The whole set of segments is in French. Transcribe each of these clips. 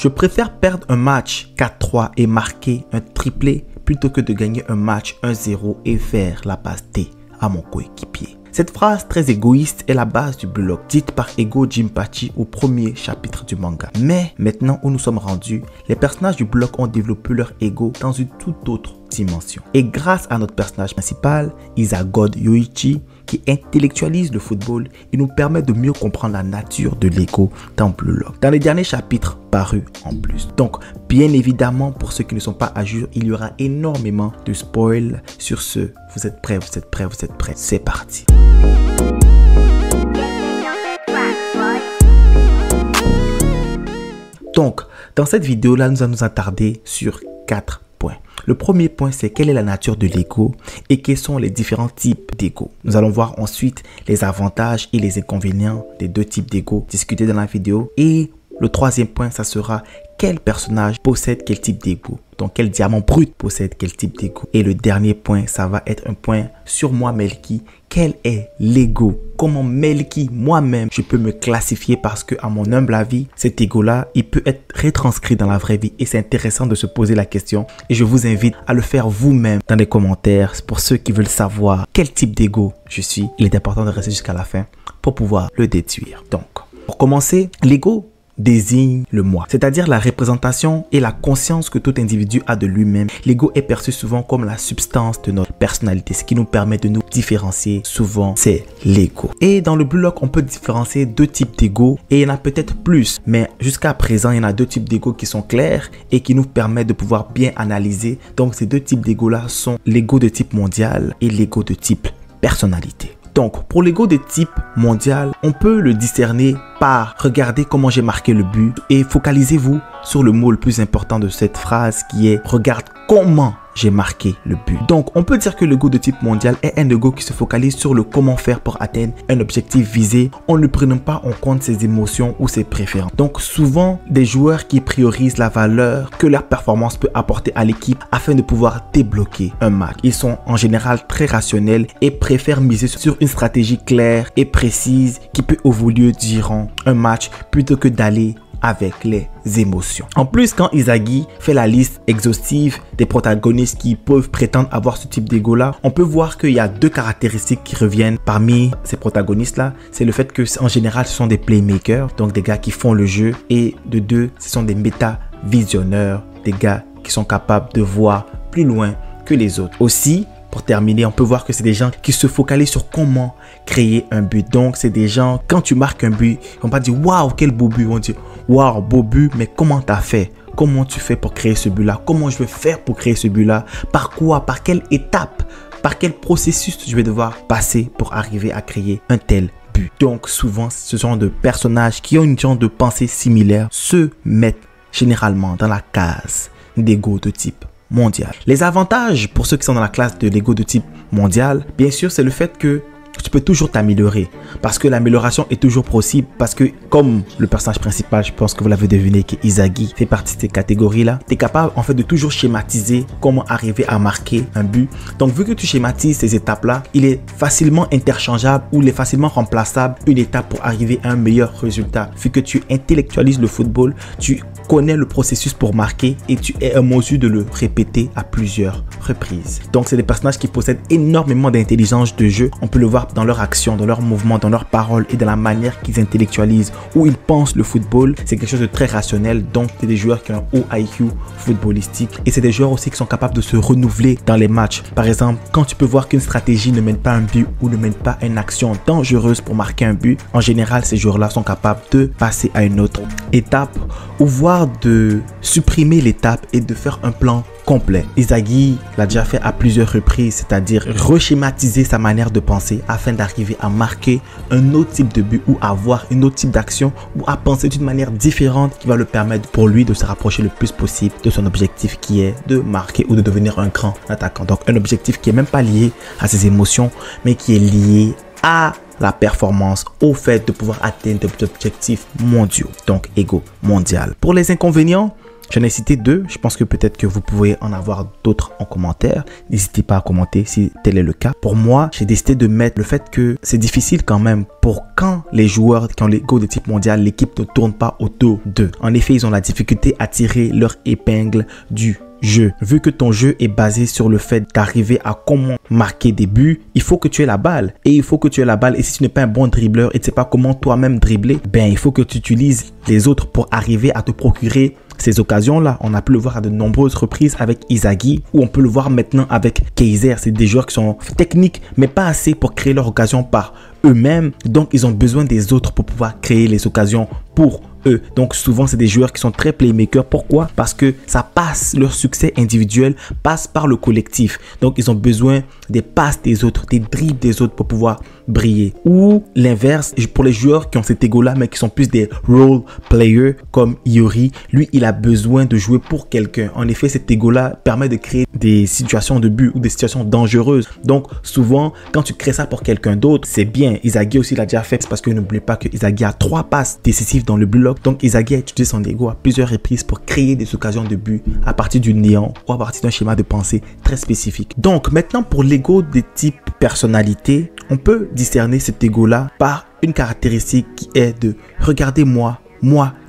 Je préfère perdre un match 4-3 et marquer un triplé plutôt que de gagner un match 1-0 et faire la passe D à mon coéquipier. Cette phrase très égoïste est la base du blog, dite par Ego Jinpachi au premier chapitre du manga. Mais maintenant où nous sommes rendus, les personnages du blog ont développé leur ego dans une toute autre dimension. Et grâce à notre personnage principal, Isagod Yoichi, qui intellectualise le football, il nous permet de mieux comprendre la nature de l'ego dans Blue Lock, dans les derniers chapitres parus en plus. Donc, bien évidemment, pour ceux qui ne sont pas à jour, il y aura énormément de spoil. Sur ce, vous êtes prêts, vous êtes prêts, vous êtes prêts. C'est parti. Donc, dans cette vidéo-là, nous allons nous attarder sur 4 points. Le premier point, c'est quelle est la nature de l'ego et quels sont les différents types d'ego. Nous allons voir ensuite les avantages et les inconvénients des deux types d'ego discutés dans la vidéo. Et le troisième point, ça sera quel personnage possède quel type d'ego. Donc, quel diamant brut possède quel type d'ego. Et le dernier point, ça va être un point sur moi, Melky. Quel est l'ego? Comment Melky, moi-même, je peux me classifier parce que, à mon humble avis, cet ego-là, il peut être retranscrit dans la vraie vie. Et c'est intéressant de se poser la question. Et je vous invite à le faire vous-même dans les commentaires pour ceux qui veulent savoir quel type d'ego je suis. Il est important de rester jusqu'à la fin pour pouvoir le déduire. Donc, pour commencer, l'ego désigne le moi, c'est-à-dire la représentation et la conscience que tout individu a de lui-même. L'ego est perçu souvent comme la substance de notre personnalité, ce qui nous permet de nous différencier. Souvent, c'est l'ego. Et dans le Blue Lock, on peut différencier deux types d'ego et il y en a peut-être plus, mais jusqu'à présent, il y en a deux types d'ego qui sont clairs et qui nous permettent de pouvoir bien analyser. Donc, ces deux types d'ego-là sont l'ego de type mondial et l'ego de type personnalité. Donc, pour l'ego de type mondial, on peut le discerner par regarder comment j'ai marqué le but et focalisez-vous sur le mot le plus important de cette phrase qui est « regarde comment j'ai marqué le but ». Donc, on peut dire que l'ego de type mondial est un ego qui se focalise sur le comment faire pour atteindre un objectif visé en ne prenant pas en compte ses émotions ou ses préférences. Donc, souvent, des joueurs qui priorisent la valeur que leur performance peut apporter à l'équipe afin de pouvoir débloquer un match. Ils sont en général très rationnels et préfèrent miser sur une stratégie claire et précise qui peut évoluer durant un match plutôt que d'aller avec les émotions. En plus, quand Isagi fait la liste exhaustive des protagonistes qui peuvent prétendre avoir ce type d'ego-là, on peut voir qu'il y a deux caractéristiques qui reviennent parmi ces protagonistes-là. C'est le fait que, en général, ce sont des playmakers, donc des gars qui font le jeu, et de deux, ce sont des méta-visionneurs, des gars qui sont capables de voir plus loin que les autres. Aussi, pour terminer, on peut voir que c'est des gens qui se focalisent sur comment créer un but. Donc, c'est des gens, quand tu marques un but, ils vont pas dire « Waouh, quel beau but !» Ils vont dire « Waouh, beau but, mais comment tu as fait? Comment tu fais pour créer ce but-là? Comment je vais faire pour créer ce but-là? Par quoi? Par quelle étape? Par quel processus je vais devoir passer pour arriver à créer un tel but? » Donc, souvent, ce genre de personnages qui ont une genre de pensée similaire se mettent généralement dans la case d'ego de type mondial. Les avantages pour ceux qui sont dans la classe de l'ego de type mondial, bien sûr, c'est le fait que tu peux toujours t'améliorer parce que l'amélioration est toujours possible parce que comme le personnage principal, je pense que vous l'avez deviné, que Isagi fait partie de ces catégories-là, tu es capable en fait de toujours schématiser comment arriver à marquer un but. Donc vu que tu schématises ces étapes-là, il est facilement interchangeable ou il est facilement remplaçable une étape pour arriver à un meilleur résultat. Vu que tu intellectualises le football, tu connais le processus pour marquer et tu es en mesure de le répéter à plusieurs reprises. Donc c'est des personnages qui possèdent énormément d'intelligence de jeu. On peut le voir dans leur action, dans leurs mouvements, dans leurs paroles et dans la manière qu'ils intellectualisent ou ils pensent le football. C'est quelque chose de très rationnel. Donc c'est des joueurs qui ont un haut IQ footballistique et c'est des joueurs aussi qui sont capables de se renouveler dans les matchs. Par exemple, quand tu peux voir qu'une stratégie ne mène pas un but ou ne mène pas une action dangereuse pour marquer un but, en général ces joueurs-là sont capables de passer à une autre étape ou voire de supprimer l'étape et de faire un plan complet. Isagi l'a déjà fait à plusieurs reprises, c'est-à-dire reschématiser sa manière de penser afin d'arriver à marquer un autre type de but ou avoir un autre type d'action ou à penser d'une manière différente qui va le permettre pour lui de se rapprocher le plus possible de son objectif qui est de marquer ou de devenir un grand attaquant. Donc un objectif qui est même pas lié à ses émotions mais qui est lié à la performance, au fait de pouvoir atteindre des objectifs mondiaux, donc ego mondial. Pour les inconvénients, J'en ai cité 2. Je pense que peut-être que vous pouvez en avoir d'autres en commentaire. N'hésitez pas à commenter si tel est le cas. Pour moi, j'ai décidé de mettre le fait que c'est difficile quand même pour quand les joueurs qui ont l'ego de type mondial, l'équipe ne tourne pas autour d'eux. En effet, ils ont la difficulté à tirer leur épingle du jeu. Vu que ton jeu est basé sur le fait d'arriver à comment marquer des buts, il faut que tu aies la balle. Et il faut que tu aies la balle. Et si tu n'es pas un bon dribbleur et tu ne sais pas comment toi-même dribbler, ben il faut que tu utilises les autres pour arriver à te procurer ces occasions-là. On a pu le voir à de nombreuses reprises avec Inzaghi, ou on peut le voir maintenant avec Kaiser. C'est des joueurs qui sont techniques, mais pas assez pour créer leur occasion par eux-mêmes. Donc, ils ont besoin des autres pour pouvoir créer les occasions pour eux. Donc souvent c'est des joueurs qui sont très playmakers. Pourquoi? Parce que ça passe, leur succès individuel passe par le collectif. Donc ils ont besoin des passes des autres, des dribbles des autres pour pouvoir briller. Ou l'inverse, pour les joueurs qui ont cet ego là mais qui sont plus des role players comme Iori, lui il a besoin de jouer pour quelqu'un. En effet, cet ego là permet de créer des situations de but ou des situations dangereuses. Donc souvent quand tu crées ça pour quelqu'un d'autre, c'est bien. Inzaghi aussi l'a déjà fait, parce que n'oubliez pas que Inzaghi a 3 passes décisives dans le bloc. Donc Inzaghi a utilisé son ego à plusieurs reprises pour créer des occasions de but à partir du néant ou à partir d'un schéma de pensée très spécifique. Donc maintenant, pour l'ego de type personnalité, on peut discerner cet ego là par une caractéristique qui est de regardez moi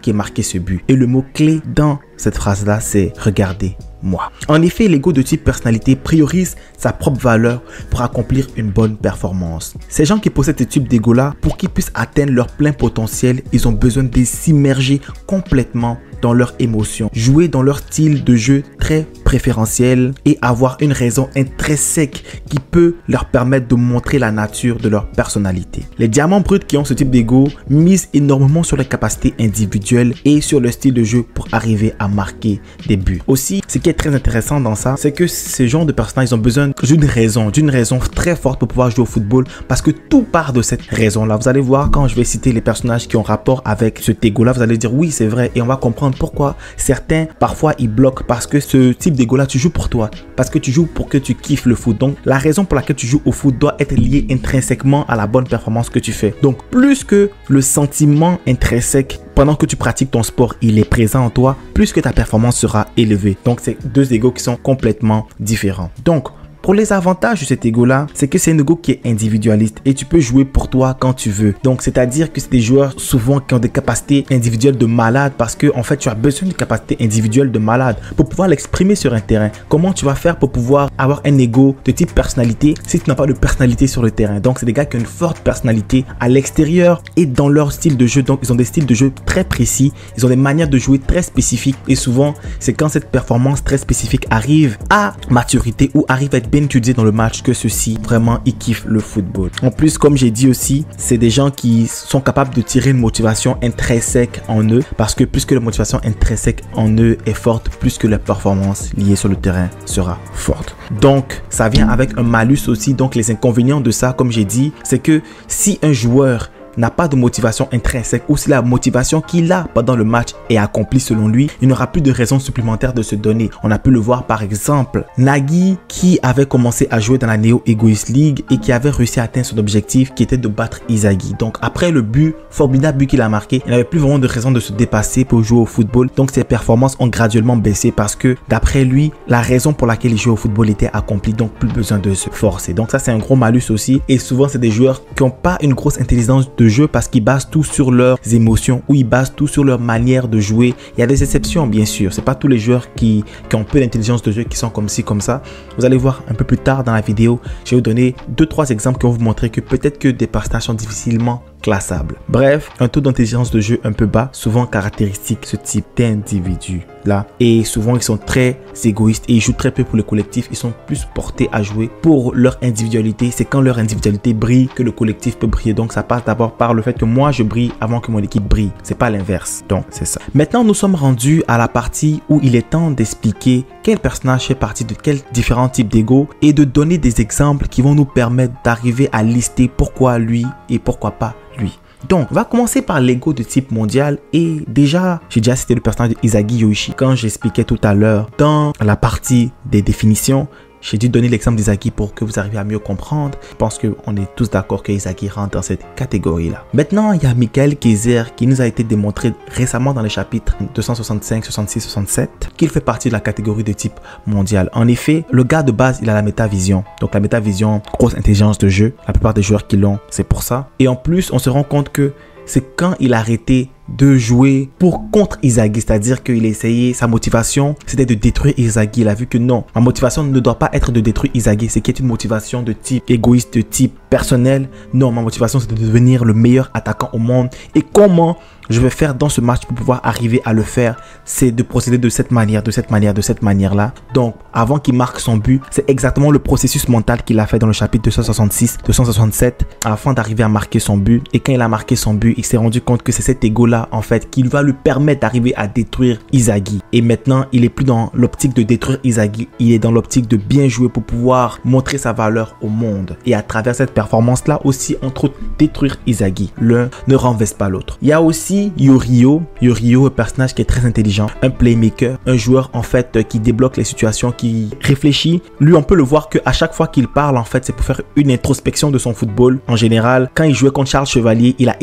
qui ai marqué ce but. Et le mot clé dans cette phrase là, c'est regardez moi. En effet, l'ego de type personnalité priorise sa propre valeur pour accomplir une bonne performance. Ces gens qui possèdent ce type d'ego là, pour qu'ils puissent atteindre leur plein potentiel, ils ont besoin de s'immerger complètement dans leurs émotions, jouer dans leur style de jeu très préférentiel et avoir une raison intrinsèque qui peut leur permettre de montrer la nature de leur personnalité. Les diamants bruts qui ont ce type d'ego misent énormément sur les capacités individuelles et sur le style de jeu pour arriver à marquer des buts. Aussi, ce qui est très intéressant dans ça, c'est que ces genres de personnages, ils ont besoin d'une raison très forte pour pouvoir jouer au football, parce que tout part de cette raison-là. Vous allez voir, quand je vais citer les personnages qui ont rapport avec cet ego-là, vous allez dire oui, c'est vrai, et on va comprendre pourquoi certains, parfois, ils bloquent, parce que ce type d'ego-là, tu joues pour toi, parce que tu joues pour que tu kiffes le foot. Donc, la raison pour laquelle tu joues au foot doit être liée intrinsèquement à la bonne performance que tu fais. Donc, plus que le sentiment intrinsèque pendant que tu pratiques ton sport, il est présent en toi, plus que ta performance sera élevée. Donc, c'est deux égos qui sont complètement différents. Donc, pour les avantages de cet ego-là, c'est que c'est un ego qui est individualiste et tu peux jouer pour toi quand tu veux. Donc, c'est-à-dire que c'est des joueurs souvent qui ont des capacités individuelles de malade, parce que en fait, tu as besoin de capacités individuelles de malade pour pouvoir l'exprimer sur un terrain. Comment tu vas faire pour pouvoir avoir un ego de type personnalité si tu n'as pas de personnalité sur le terrain? Donc, c'est des gars qui ont une forte personnalité à l'extérieur et dans leur style de jeu. Donc, ils ont des styles de jeu très précis. Ils ont des manières de jouer très spécifiques et souvent, c'est quand cette performance très spécifique arrive à maturité ou arrive à être bien étudié dans le match que ceux-ci vraiment ils kiffent le football. En plus, comme j'ai dit aussi, c'est des gens qui sont capables de tirer une motivation intrinsèque en eux, parce que plus que la motivation intrinsèque en eux est forte, plus que la performance liée sur le terrain sera forte. Donc ça vient avec un malus aussi. Donc les inconvénients de ça, comme j'ai dit, c'est que si un joueur n'a pas de motivation intrinsèque, ou si la motivation qu'il a pendant le match est accomplie selon lui, il n'aura plus de raison supplémentaire de se donner. On a pu le voir par exemple, Nagui qui avait commencé à jouer dans la Neo Egoist League et qui avait réussi à atteindre son objectif qui était de battre Inzaghi. Donc après le formidable but qu'il a marqué, il n'avait plus vraiment de raison de se dépasser pour jouer au football. Donc ses performances ont graduellement baissé parce que d'après lui, la raison pour laquelle il jouait au football était accomplie, donc plus besoin de se forcer. Donc ça, c'est un gros malus aussi. Et souvent c'est des joueurs qui n'ont pas une grosse intelligence de jeu parce qu'ils basent tout sur leurs émotions ou ils basent tout sur leur manière de jouer. Il y a des exceptions bien sûr, c'est pas tous les joueurs qui ont peu d'intelligence de jeu qui sont comme ci comme ça. Vous allez voir un peu plus tard dans la vidéo, je vais vous donner 2-3 exemples qui vont vous montrer que peut-être que des personnages sont difficilement classables. Bref, un taux d'intelligence de jeu un peu bas, souvent caractéristique ce type d'individu là. Et souvent ils sont très égoïstes et ils jouent très peu pour le collectif. Ils sont plus portés à jouer pour leur individualité. C'est quand leur individualité brille que le collectif peut briller. Donc ça passe d'abord par le fait que moi je brille avant que mon équipe brille. C'est pas l'inverse. Donc c'est ça. Maintenant nous sommes rendus à la partie où il est temps d'expliquer quel personnage fait partie de quels différents types d'ego et de donner des exemples qui vont nous permettre d'arriver à lister pourquoi lui et pourquoi pas lui. Donc, on va commencer par l'ego de type mondial. Et déjà, j'ai déjà cité le personnage de Inzaghi Yoichi quand j'expliquais tout à l'heure dans la partie des définitions J'ai dû donner l'exemple d'Inzaghi pour que vous arriviez à mieux comprendre. Je pense qu'on est tous d'accord que Inzaghi rentre dans cette catégorie-là. Maintenant, il y a Michael Keiser qui nous a été démontré récemment dans les chapitres 265, 66, 67 qu'il fait partie de la catégorie de type mondial. En effet, le gars de base, il a la métavision. Donc la métavision, grosse intelligence de jeu. La plupart des joueurs qui l'ont, c'est pour ça. Et en plus, on se rend compte que c'est quand il a arrêté de jouer pour contre Inzaghi, c'est-à-dire qu'il a essayé, sa motivation c'était de détruire Inzaghi. Il a vu que non, ma motivation ne doit pas être de détruire Inzaghi, c'est qu'il y a une motivation de type égoïste, de type personnel. Non, ma motivation c'est de devenir le meilleur attaquant au monde. Et comment je vais faire dans ce match pour pouvoir arriver à le faire, c'est de procéder de cette manière, de cette manière, de cette manière-là. Donc, avant qu'il marque son but, c'est exactement le processus mental qu'il a fait dans le chapitre 266, 267, afin d'arriver à marquer son but. Et quand il a marqué son but, il s'est rendu compte que c'est cet ego-là, en fait, qui va lui permettre d'arriver à détruire Inzaghi. Et maintenant, il est plus dans l'optique de détruire Inzaghi, il est dans l'optique de bien jouer pour pouvoir montrer sa valeur au monde. Et à travers cette performance-là aussi, entre autres, détruire Inzaghi. L'un ne renverse pas l'autre. Il y a aussi Yorio, un personnage qui est très intelligent, un playmaker, un joueur en fait qui débloque les situations, qui réfléchit. Lui, on peut le voir qu'à chaque fois qu'il parle, en fait, c'est pour faire une introspection de son football. En général, quand il jouait contre Charles Chevalier, il a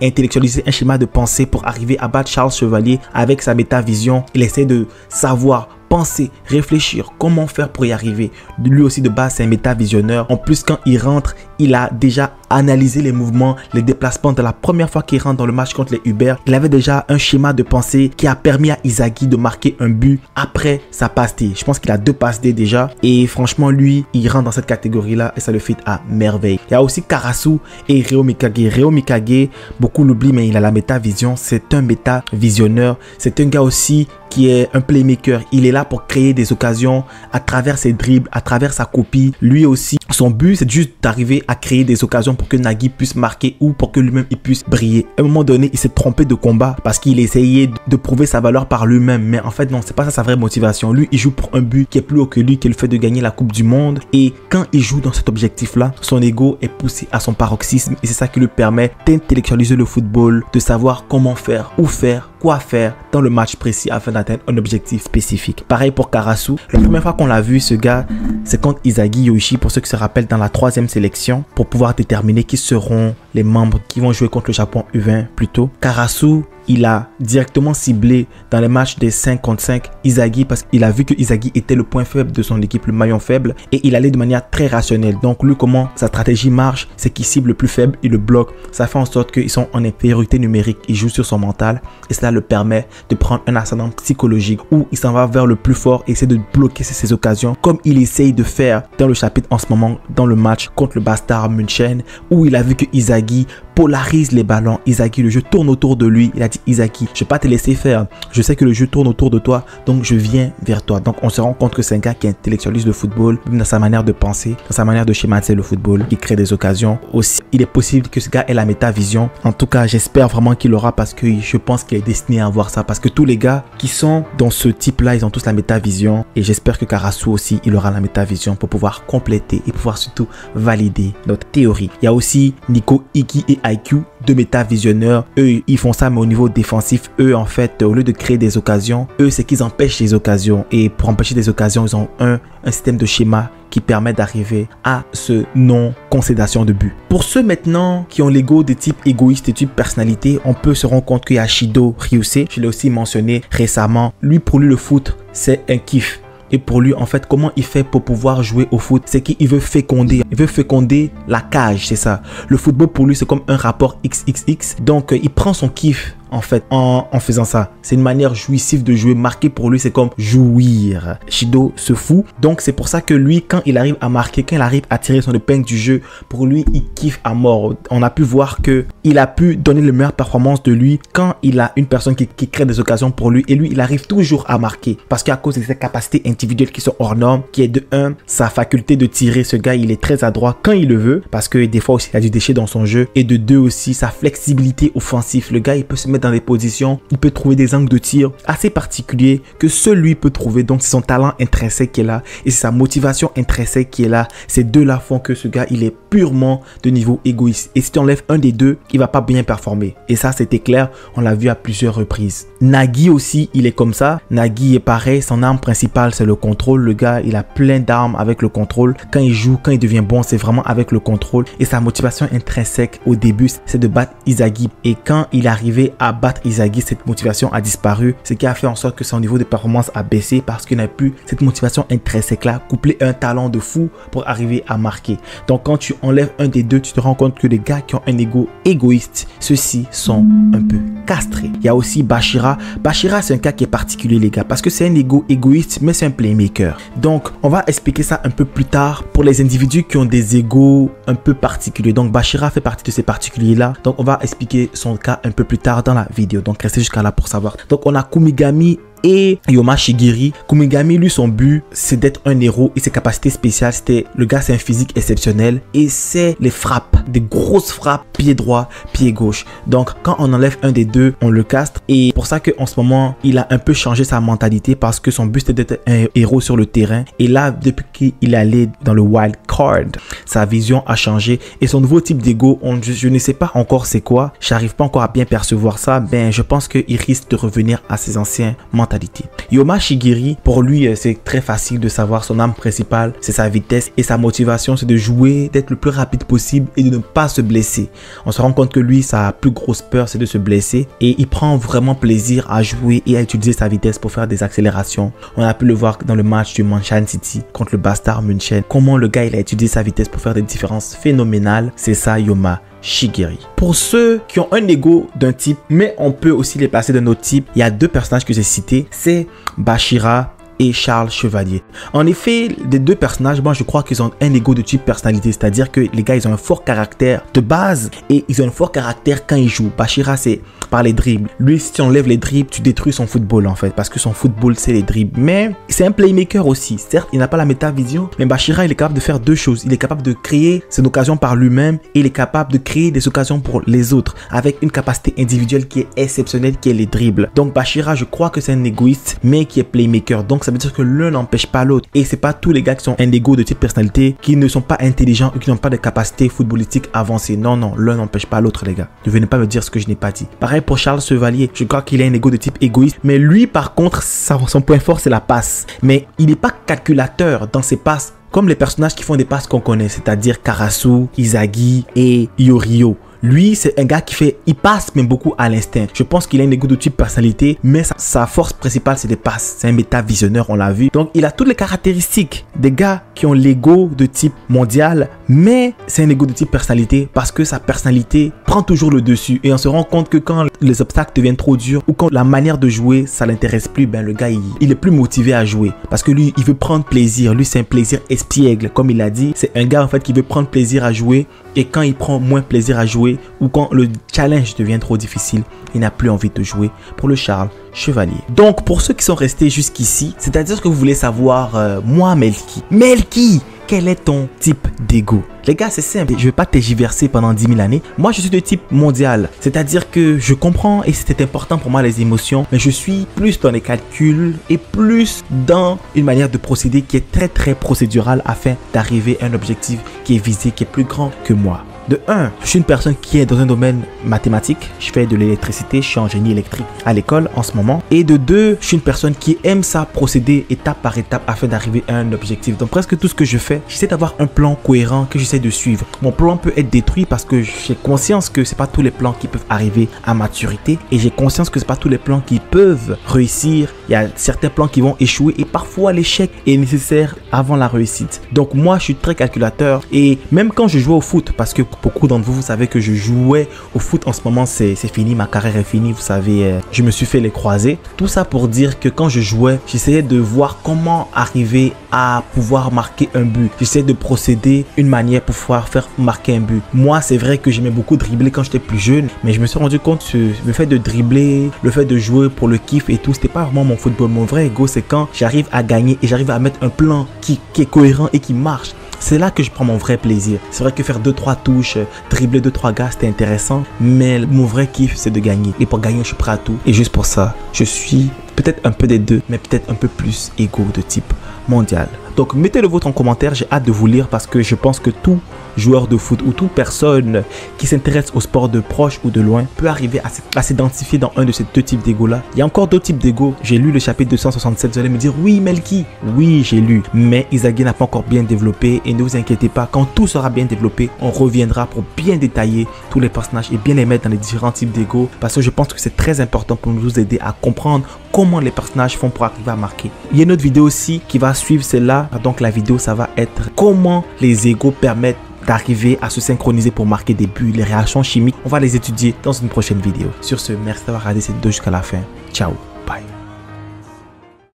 intellectualisé un schéma de pensée pour arriver à battre Charles Chevalier avec sa métavision. Il essaie de savoir, penser, réfléchir, comment faire pour y arriver. Lui aussi de base c'est un métavisionneur. En plus quand il rentre, il a déjà analysé les mouvements, les déplacements. De la première fois qu'il rentre dans le match contre les Uber, il avait déjà un schéma de pensée qui a permis à Inzaghi de marquer un but après sa passe D. Je pense qu'il a 2 passes D déjà. Et franchement lui, il rentre dans cette catégorie là et ça le fait à merveille. Il y a aussi Karasu et Reo Mikage. Reo Mikage, beaucoup l'oublient mais il a la métavision. C'est un métavisionneur. C'est un gars aussi qui est un playmaker. Il est là pour créer des occasions à travers ses dribbles, à travers sa copie. Lui aussi, son but, c'est juste d'arriver à créer des occasions pour que Nagui puisse marquer ou pour que lui-même il puisse briller. À un moment donné, il s'est trompé de combat parce qu'il essayait de prouver sa valeur par lui-même. Mais en fait, non, c'est pas ça sa vraie motivation. Lui, il joue pour un but qui est plus haut que lui, qui est le fait de gagner la Coupe du Monde. Et quand il joue dans cet objectif-là, son ego est poussé à son paroxysme. Et c'est ça qui lui permet d'intellectualiser le football, de savoir comment faire, où faire, quoi faire dans le match précis afin d'atteindre un objectif spécifique. Pareil pour Karasu. La première fois qu'on l'a vu, ce gars, c'est contre Inzaghi Yoichi, pour ceux qui se rappellent, dans la 3e sélection, pour pouvoir déterminer qui seront les membres qui vont jouer contre le Japon U20 plus tôt. Karasu, il a directement ciblé dans les matchs des 5 contre 5 Inzaghi parce qu'il a vu que Inzaghi était le point faible de son équipe, le maillon faible, et il allait de manière très rationnelle. Donc lui, comment sa stratégie marche, c'est qu'il cible le plus faible, il le bloque. Ça fait en sorte qu'ils sont en infériorité numérique, il joue sur son mental et cela le permet de prendre un ascendant psychologique où il s'en va vers le plus fort et essaie de bloquer ses occasions comme il essaye de faire dans le chapitre en ce moment dans le match contre le Bastard München où il a vu que Inzaghi polarise les ballons. Inzaghi, le jeu tourne autour de lui. Il a dit Inzaghi, je ne vais pas te laisser faire. Je sais que le jeu tourne autour de toi, donc je viens vers toi. Donc on se rend compte que c'est un gars qui intellectualise le football, même dans sa manière de penser, dans sa manière de schématiser le football, qui crée des occasions. Aussi, il est possible que ce gars ait la métavision. En tout cas, j'espère vraiment qu'il l'aura parce que je pense qu'il est destiné à avoir ça. Parce que tous les gars qui sont dans ce type-là, ils ont tous la métavision. Et j'espère que Karasu aussi, il aura la métavision pour pouvoir compléter et pouvoir surtout valider notre théorie. Il y a aussi Nico, Iki et IQ, 2 métavisionneurs. Eux, ils font ça, mais au niveau défensif, eux, en fait, au lieu de créer des occasions, eux, c'est qu'ils empêchent les occasions. Et pour empêcher des occasions, ils ont un système de schéma qui permet d'arriver à ce non-concédation de but. Pour ceux maintenant qui ont l'ego de type égoïste et type personnalité, on peut se rendre compte qu'il y a Shido Ryusei, je l'ai aussi mentionné récemment. Lui, pour lui, le foot, c'est un kiff. Et pour lui, en fait, comment il fait pour pouvoir jouer au foot? C'est qu'il veut féconder. Il veut féconder la cage, c'est ça. Le football, pour lui, c'est comme un rapport XXX. Donc, il prend son kiff, en fait, en faisant ça. C'est une manière jouissive de jouer. Marquer pour lui, c'est comme jouir. Shido se fout. Donc, c'est pour ça que lui, quand il arrive à marquer, quand il arrive à tirer son épingle du jeu, pour lui, il kiffe à mort. On a pu voir que il a pu donner les meilleures performances de lui quand il a une personne qui crée des occasions pour lui. Et lui, il arrive toujours à marquer. Parce qu'à cause de ses capacités individuelles qui sont hors normes, qui est de 1, sa faculté de tirer. Ce gars, il est très adroit quand il le veut. Parce que des fois aussi, il a du déchet dans son jeu. Et de 2 aussi, sa flexibilité offensive. Le gars, il peut se mettre dans des positions, il peut trouver des angles de tir assez particuliers que seul lui peut trouver. Donc c'est son talent intrinsèque qui est là et c'est sa motivation intrinsèque qui est là. Ces deux-là font que ce gars, il est purement de niveau égoïste. Et si tu enlèves un des deux, il va pas bien performer. Et ça, c'était clair. On l'a vu à plusieurs reprises. Nagi aussi, il est comme ça. Nagi est pareil. Son arme principale, c'est le contrôle. Le gars, il a plein d'armes avec le contrôle. Quand il joue, quand il devient bon, c'est vraiment avec le contrôle. Et sa motivation intrinsèque au début, c'est de battre Izagi. Et quand il est arrivé à battre Izagi, cette motivation a disparu. Ce qui a fait en sorte que son niveau de performance a baissé parce qu'il n'a plus cette motivation intrinsèque-là, couplée à un talent de fou pour arriver à marquer. Donc, quand tu enlèves un des deux, tu te rends compte que les gars qui ont un ego égoïste, ceux-ci sont un peu castrés. Il y a aussi Bashira. Bashira, c'est un cas qui est particulier, les gars, parce que c'est un ego égoïste, mais c'est un playmaker. Donc, on va expliquer ça un peu plus tard pour les individus qui ont des égos un peu particuliers. Donc, Bashira fait partie de ces particuliers-là. Donc, on va expliquer son cas un peu plus tard dans la vidéo. Donc, restez jusqu'à là pour savoir. Donc, on a Kumigami et Yoma Shigiri. Kumigami, lui, son but, c'est d'être un héros et ses capacités spéciales, c'était, le gars, c'est un physique exceptionnel et c'est les frappes, des grosses frappes, pied droit, pied gauche. Donc, quand on enlève un des deux, on le castre et pour ça qu'en ce moment, il a un peu changé sa mentalité parce que son but, c'était d'être un héros sur le terrain. Et là, depuis qu'il est allé dans le wild card, sa vision a changé et son nouveau type d'ego, je ne sais pas encore c'est quoi, j'arrive pas encore à bien percevoir ça, ben je pense qu'il risque de revenir à ses anciens mentalités. Yoma Shigiri, pour lui, c'est très facile de savoir. Son arme principale, c'est sa vitesse et sa motivation, c'est de jouer, d'être le plus rapide possible et de ne pas se blesser. On se rend compte que lui, sa plus grosse peur, c'est de se blesser et il prend vraiment plaisir à jouer et à utiliser sa vitesse pour faire des accélérations. On a pu le voir dans le match du München City contre le Bastard München. Comment le gars, il a utilisé sa vitesse pour faire des différences phénoménales. C'est ça, Yoma Shigiri. Pour ceux qui ont un ego d'un type, mais on peut aussi les passer d'un autre type, il y a deux personnages que j'ai cités, c'est Bashira et Charles Chevalier. En effet, les deux personnages, moi je crois qu'ils ont un ego de type personnalité, c'est-à-dire que les gars, ils ont un fort caractère de base et ils ont un fort caractère quand ils jouent. Bashira, c'est par les dribbles. Lui, si tu enlèves les dribbles, tu détruis son football en fait, parce que son football, c'est les dribbles. Mais c'est un playmaker aussi. Certes, il n'a pas la métavision, mais Bashira, il est capable de faire deux choses. Il est capable de créer ses occasions par lui-même et il est capable de créer des occasions pour les autres avec une capacité individuelle qui est exceptionnelle, qui est les dribbles. Donc Bashira, je crois que c'est un égoïste, mais qui est playmaker. Donc ça veut dire que l'un n'empêche pas l'autre. Et c'est pas tous les gars qui sont un ego de type personnalité qui ne sont pas intelligents ou qui n'ont pas de capacités footballistiques avancées. Non, non, l'un n'empêche pas l'autre, les gars. Ne venez pas me dire ce que je n'ai pas dit. Pareil pour Charles Chevalier. Je crois qu'il a un ego de type égoïste. Mais lui, par contre, son point fort, c'est la passe. Mais il n'est pas calculateur dans ses passes comme les personnages qui font des passes qu'on connaît, c'est-à-dire Karasu, Izagi et Yorio. Lui, c'est un gars il passe même beaucoup à l'instinct. Je pense qu'il a un ego de type personnalité, mais sa force principale, c'est des passes. C'est un métavisionneur, on l'a vu. Donc, il a toutes les caractéristiques des gars qui ont l'ego de type mondial, mais c'est un ego de type personnalité parce que sa personnalité prend toujours le dessus. Et on se rend compte que quand les obstacles deviennent trop durs ou quand la manière de jouer, ça l'intéresse plus, ben le gars, il est plus motivé à jouer parce que lui, il veut prendre plaisir. Lui, c'est un plaisir espiègle, comme il a dit. C'est un gars, en fait, qui veut prendre plaisir à jouer et quand il prend moins plaisir à jouer ou quand le challenge devient trop difficile, il n'a plus envie de jouer pour le Charles Chevalier. Donc, pour ceux qui sont restés jusqu'ici, c'est-à-dire que vous voulez savoir, moi, Melki, quel est ton type d'ego? Les gars, c'est simple. Je ne vais pas tergiverser pendant 10 000 années. Moi, je suis de type mondial. C'est-à-dire que je comprends et c'était important pour moi les émotions, mais je suis plus dans les calculs et plus dans une manière de procéder qui est très, très procédurale afin d'arriver à un objectif qui est visé, qui est plus grand que moi. De 1, je suis une personne qui est dans un domaine mathématique. Je fais de l'électricité, je suis en génie électrique à l'école en ce moment. Et de 2, je suis une personne qui aime ça procéder étape par étape afin d'arriver à un objectif. Donc presque tout ce que je fais, j'essaie d'avoir un plan cohérent que j'essaie de suivre. Mon plan peut être détruit parce que j'ai conscience que c'est pas tous les plans qui peuvent arriver à maturité. Et j'ai conscience que c'est pas tous les plans qui peuvent réussir. Il y a certains plans qui vont échouer et parfois l'échec est nécessaire avant la réussite. Donc moi, je suis très calculateur et même quand je jouais au foot, parce que beaucoup d'entre vous, vous savez que je jouais au foot en ce moment, c'est fini, ma carrière est finie, vous savez, je me suis fait les croisés. Tout ça pour dire que quand je jouais, j'essayais de voir comment arriver à pouvoir marquer un but. J'essayais de procéder une manière pour pouvoir faire marquer un but. Moi, c'est vrai que j'aimais beaucoup dribbler quand j'étais plus jeune, mais je me suis rendu compte que le fait de dribbler, le fait de jouer pour le kiff et tout, c'était pas vraiment mon football. Mon vrai ego, c'est quand j'arrive à gagner et j'arrive à mettre un plan qui est cohérent et qui marche. C'est là que je prends mon vrai plaisir. C'est vrai que faire 2-3 touches, dribbler 2-3 gars, c'était intéressant. Mais mon vrai kiff, c'est de gagner. Et pour gagner, je suis prêt à tout. Et juste pour ça, je suis peut-être un peu des deux, mais peut-être un peu plus égo de type mondial. Donc, mettez le vôtre en commentaire. J'ai hâte de vous lire parce que je pense que tout joueur de foot ou toute personne qui s'intéresse au sport de proche ou de loin peut arriver à s'identifier dans un de ces deux types d'ego-là. Il y a encore d'autres types d'ego. J'ai lu le chapitre 267. Vous allez me dire, oui, Melky. Oui, j'ai lu. Mais Isagi n'a pas encore bien développé. Et ne vous inquiétez pas, quand tout sera bien développé, on reviendra pour bien détailler tous les personnages et bien les mettre dans les différents types d'ego. Parce que je pense que c'est très important pour nous aider à comprendre comment les personnages font pour arriver à marquer. Il y a une autre vidéo aussi qui va suivre celle-là. Donc la vidéo, ça va être comment les égos permettent d'arriver à se synchroniser pour marquer des buts, les réactions chimiques. On va les étudier dans une prochaine vidéo. Sur ce, merci d'avoir regardé cette vidéo jusqu'à la fin. Ciao.